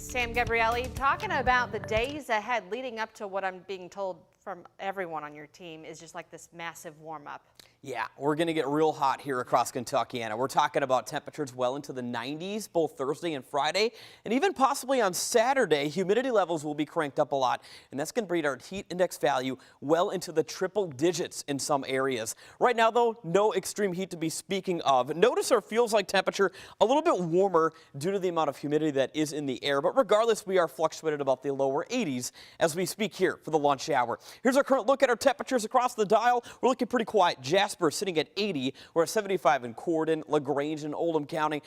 Sam Gabrielli talking about the days ahead leading up to what I'm being told from everyone on your team is just like this massive warm up. Yeah, we're going to get real hot here across Kentucky, Anna. We're talking about temperatures well into the 90s, both Thursday and Friday, and even possibly on Saturday. Humidity levels will be cranked up a lot, and that's going to bring our heat index value well into the triple digits in some areas. Right now, though, no extreme heat to be speaking of. Notice our feels like temperature a little bit warmer due to the amount of humidity that is in the air, but regardless, we are fluctuated about the lower 80s as we speak here for the lunch hour. Here's our current look at our temperatures across the dial. We're looking pretty quiet. Jasper sitting at 80. We're at 75 in Corden, LaGrange, and Oldham County,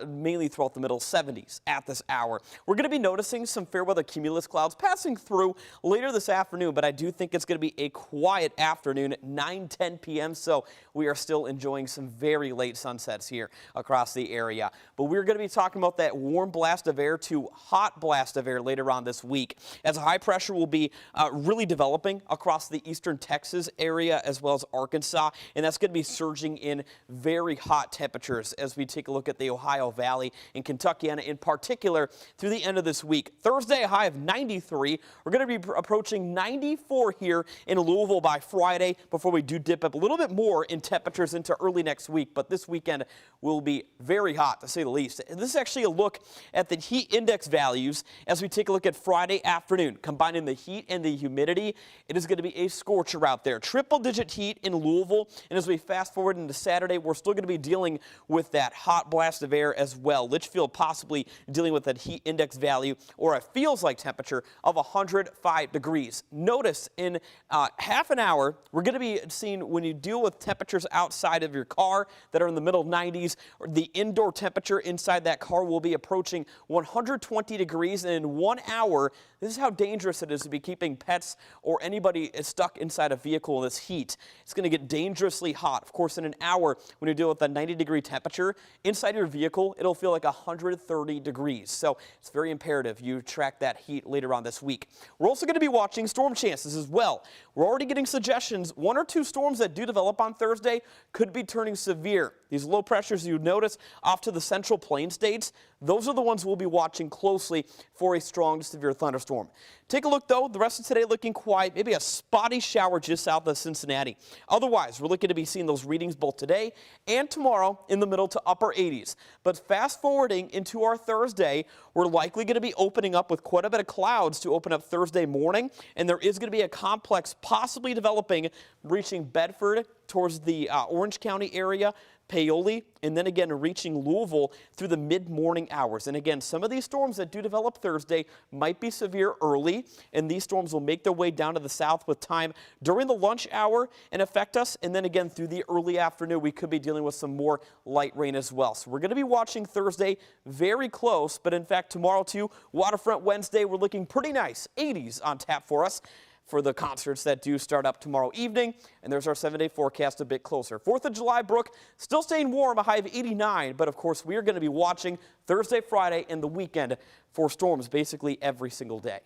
mainly throughout the middle 70s at this hour. We're going to be noticing some fair weather cumulus clouds passing through later this afternoon, but I do think it's going to be a quiet afternoon at 9-10 p.m. So we are still enjoying some very late sunsets here across the area. But we're going to be talking about that warm blast of air to hot blast of air later on this week, as high pressure will be really developing across the eastern Texas area as well as Arkansas. And that's going to be surging in very hot temperatures as we take a look at the Ohio Valley and Kentucky, and in particular through the end of this week. Thursday, a high of 93. We're going to be approaching 94 here in Louisville by Friday before we do dip up a little bit more in temperatures into early next week. But this weekend will be very hot, to say the least. And this is actually a look at the heat index values as we take a look at Friday afternoon. Combining the heat and the humidity, it is going to be a scorcher out there. Triple-digit heat in Louisville. And as we fast forward into Saturday, we're still going to be dealing with that hot blast of air as well. Litchfield possibly dealing with that heat index value or a feels like temperature of 105 degrees. Notice in half an hour, we're going to be seeing when you deal with temperatures outside of your car that are in the middle 90s, the indoor temperature inside that car will be approaching 120 degrees. And in 1 hour, this is how dangerous it is to be keeping pets or anybody stuck inside a vehicle in this heat. It's going to get dangerously hot. Of course, in an hour, when you deal with a 90-degree temperature, inside your vehicle, it'll feel like 130 degrees. So it's very imperative you track that heat later on this week. We're also going to be watching storm chances as well. We're already getting suggestions. 1 or 2 storms that do develop on Thursday could be turning severe. These low pressures you notice off to the central plain states, those are the ones we'll be watching closely for a strong to severe thunderstorm. Take a look, though. The rest of today looking quiet. Maybe a spotty shower just south of Cincinnati. Otherwise, we're looking to be seeing those readings both today and tomorrow in the middle to upper 80s. But fast forwarding into our Thursday, we're likely going to be opening up with quite a bit of clouds to open up Thursday morning. And there is going to be a complex possibly developing, reaching Bedford towards the Orange County area, Paoli, and then again reaching Louisville through the mid-morning hours. And again, some of these storms that do develop Thursday might be severe early, and these storms will make their way down to the south with time during the lunch hour and affect us. And then again through the early afternoon, we could be dealing with some more light rain as well. So we're going to be watching Thursday very close, but in fact tomorrow too, Waterfront Wednesday, we're looking pretty nice. 80s on tap for us for the concerts that do start up tomorrow evening. And there's our 7-day forecast a bit closer. 4th of July, Brooke, still staying warm, a high of 89. But of course, we are going to be watching Thursday, Friday, and the weekend for storms basically every single day.